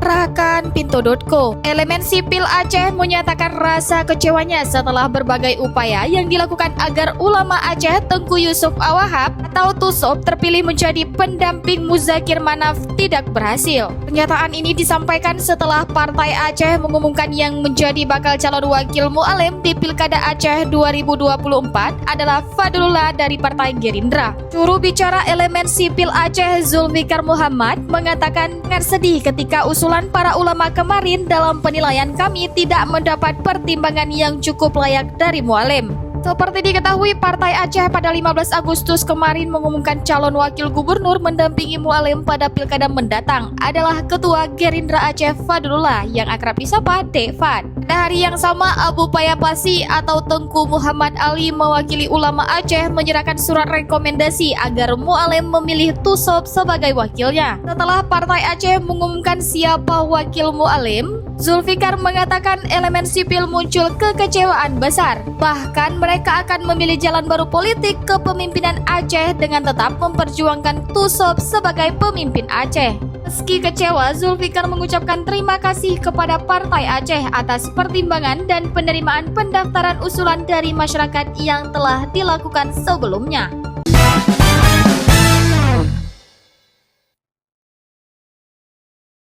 Rakan.Pinto.co. Elemen sipil Aceh menyatakan rasa kecewanya setelah berbagai upaya yang dilakukan agar ulama Aceh Tengku Yusuf Awahab atau TUSOP terpilih menjadi pendamping Muzakir Manaf tidak berhasil. Pernyataan ini disampaikan setelah Partai Aceh mengumumkan yang menjadi bakal calon wakil mu'alim di Pilkada Aceh 2024 adalah Fadlullah dari Partai Gerindra. Juru bicara elemen sipil Aceh Zulfikar Muhammad mengatakan sangat sedih ketika usulan para ulama kemarin dalam penilaian kami tidak mendapat pertimbangan yang cukup layak dari mu'alim. Seperti diketahui, Partai Aceh pada 15 Agustus kemarin mengumumkan calon wakil gubernur mendampingi mu'alim pada pilkada mendatang adalah Ketua Gerindra Aceh Fadlullah yang akrab disapa Devan. Pada hari yang sama, Abu Payapasi atau Tengku Muhammad Ali mewakili ulama Aceh menyerahkan surat rekomendasi agar mu'alim memilih TUSOP sebagai wakilnya. Setelah Partai Aceh mengumumkan siapa wakil mu'alim, Zulfikar mengatakan elemen sipil muncul kekecewaan besar. Bahkan mereka akan memilih jalan baru politik kepemimpinan Aceh dengan tetap memperjuangkan TUSOP sebagai pemimpin Aceh. Meski kecewa, Zulfikar mengucapkan terima kasih kepada Partai Aceh atas pertimbangan dan penerimaan pendaftaran usulan dari masyarakat yang telah dilakukan sebelumnya.